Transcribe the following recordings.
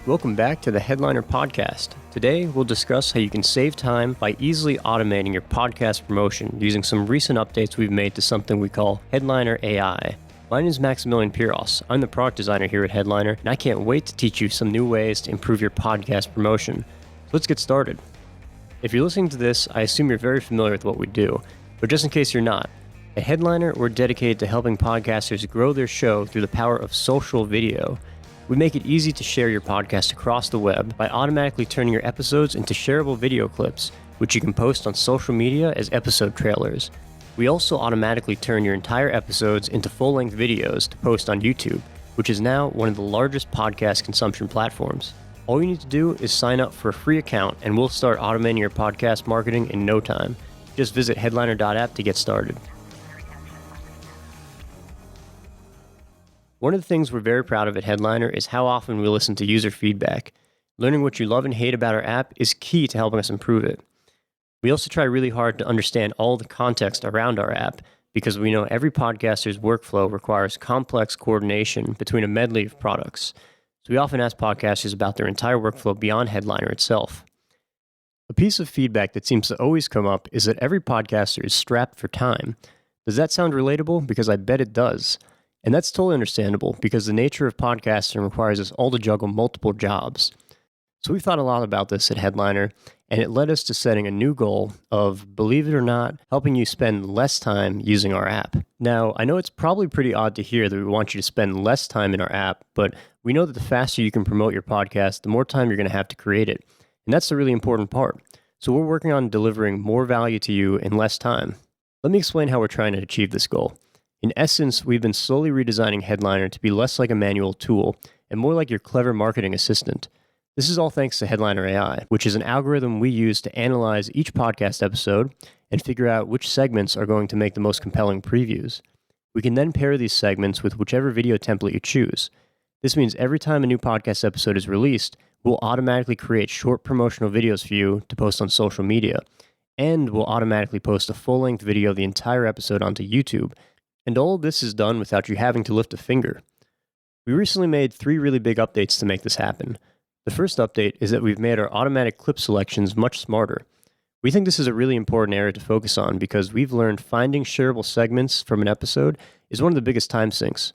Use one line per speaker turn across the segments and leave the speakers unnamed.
Welcome back to the Headliner Podcast. Today, we'll discuss how you can save time by easily automating your podcast promotion using some recent updates we've made to something we call Headliner AI. My name is Maximilian Piros. I'm the product designer here at Headliner, and I can't wait to teach you some new ways to improve your podcast promotion. So let's get started. If you're listening to this, I assume you're very familiar with what we do, but just in case you're not, at Headliner, we're dedicated to helping podcasters grow their show through the power of social video. We make it easy to share your podcast across the web by automatically turning your episodes into shareable video clips, which you can post on social media as episode trailers. We also automatically turn your entire episodes into full-length videos to post on YouTube, which is now one of the largest podcast consumption platforms. All you need to do is sign up for a free account and we'll start automating your podcast marketing in no time. Just visit headliner.app to get started. One of the things we're very proud of at Headliner is how often we listen to user feedback. Learning what you love and hate about our app is key to helping us improve it. We also try really hard to understand all the context around our app because we know every podcaster's workflow requires complex coordination between a medley of products. So we often ask podcasters about their entire workflow beyond Headliner itself. A piece of feedback that seems to always come up is that every podcaster is strapped for time. Does that sound relatable? Because I bet it does. And that's totally understandable because the nature of podcasting requires us all to juggle multiple jobs. So we've thought a lot about this at Headliner, and it led us to setting a new goal of, believe it or not, helping you spend less time using our app. Now, I know it's probably pretty odd to hear that we want you to spend less time in our app, but we know that the faster you can promote your podcast, the more time you're going to have to create it. And that's the really important part. So we're working on delivering more value to you in less time. Let me explain how we're trying to achieve this goal. In essence, we've been slowly redesigning Headliner to be less like a manual tool and more like your clever marketing assistant. This is all thanks to Headliner AI, which is an algorithm we use to analyze each podcast episode and figure out which segments are going to make the most compelling previews. We can then pair these segments with whichever video template you choose. This means every time a new podcast episode is released, we'll automatically create short promotional videos for you to post on social media, and we'll automatically post a full-length video of the entire episode onto YouTube. And all of this is done without you having to lift a finger. We recently made 3 really big updates to make this happen. The first update is that we've made our automatic clip selections much smarter. We think this is a really important area to focus on because we've learned finding shareable segments from an episode is one of the biggest time sinks.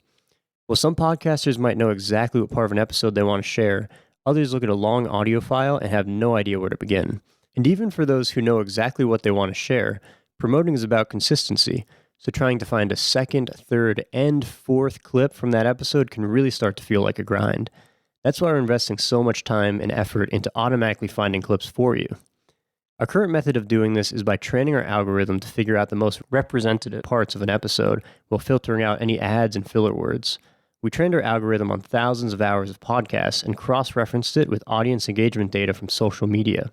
While some podcasters might know exactly what part of an episode they want to share, others look at a long audio file and have no idea where to begin. And even for those who know exactly what they want to share, promoting is about consistency. So trying to find a second, third, and fourth clip from that episode can really start to feel like a grind. That's why we're investing so much time and effort into automatically finding clips for you. Our current method of doing this is by training our algorithm to figure out the most representative parts of an episode while filtering out any ads and filler words. We trained our algorithm on thousands of hours of podcasts and cross-referenced it with audience engagement data from social media.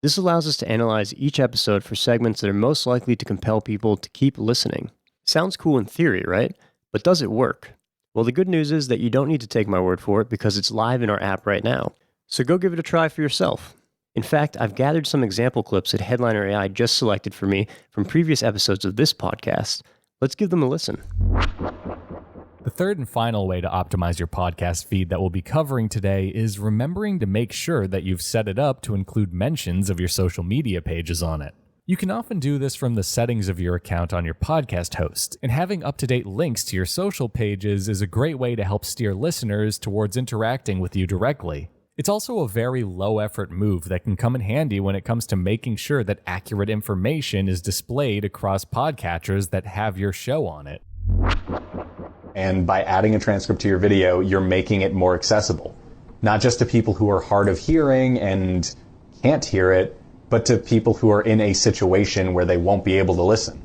This allows us to analyze each episode for segments that are most likely to compel people to keep listening. Sounds cool in theory, right? But does it work? Well, the good news is that you don't need to take my word for it because it's live in our app right now. So go give it a try for yourself. In fact, I've gathered some example clips that Headliner AI just selected for me from previous episodes of this podcast. Let's give them a listen.
The third and final way to optimize your podcast feed that we'll be covering today is remembering to make sure that you've set it up to include mentions of your social media pages on it. You can often do this from the settings of your account on your podcast host, and having up-to-date links to your social pages is a great way to help steer listeners towards interacting with you directly. It's also a very low-effort move that can come in handy when it comes to making sure that accurate information is displayed across podcatchers that have your show on it.
And by adding a transcript to your video, you're making it more accessible. Not just to people who are hard of hearing and can't hear it, but to people who are in a situation where they won't be able to listen.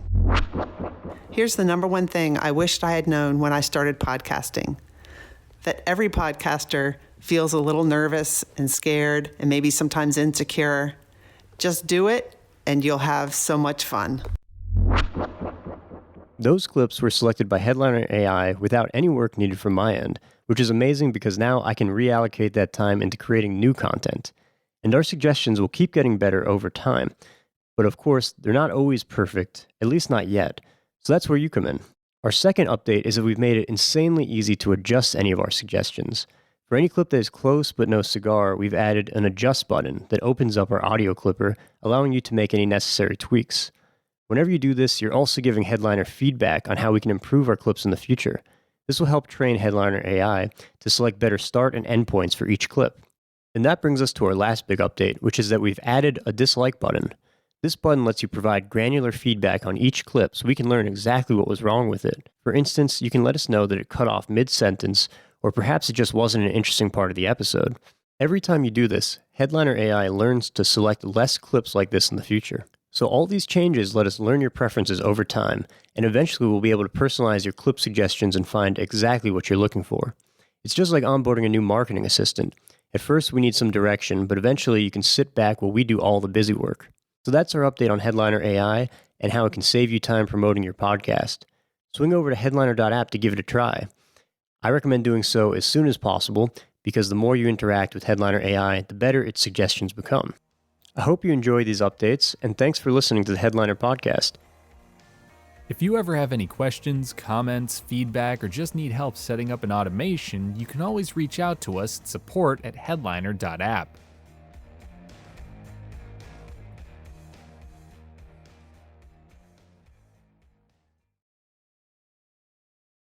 Here's the number one thing I wished I had known when I started podcasting. That every podcaster feels a little nervous and scared and maybe sometimes insecure. Just do it and you'll have so much fun.
Those clips were selected by Headliner AI without any work needed from my end, which is amazing because now I can reallocate that time into creating new content. And our suggestions will keep getting better over time. But of course, they're not always perfect, at least not yet. So that's where you come in. Our second update is that we've made it insanely easy to adjust any of our suggestions. For any clip that is close but no cigar, we've added an adjust button that opens up our audio clipper, allowing you to make any necessary tweaks. Whenever you do this, you're also giving Headliner feedback on how we can improve our clips in the future. This will help train Headliner AI to select better start and end points for each clip. And that brings us to our last big update, which is that we've added a dislike button. This button lets you provide granular feedback on each clip so we can learn exactly what was wrong with it. For instance, you can let us know that it cut off mid-sentence, or perhaps it just wasn't an interesting part of the episode. Every time you do this, Headliner AI learns to select less clips like this in the future. So all these changes let us learn your preferences over time, and eventually we'll be able to personalize your clip suggestions and find exactly what you're looking for. It's just like onboarding a new marketing assistant. At first we need some direction, but eventually you can sit back while we do all the busy work. So that's our update on Headliner AI and how it can save you time promoting your podcast. Swing over to headliner.app to give it a try. I recommend doing so as soon as possible because the more you interact with Headliner AI, the better its suggestions become. I hope you enjoy these updates, and thanks for listening to the Headliner Podcast.
If you ever have any questions, comments, feedback, or just need help setting up an automation, you can always reach out to us at support@headliner.app.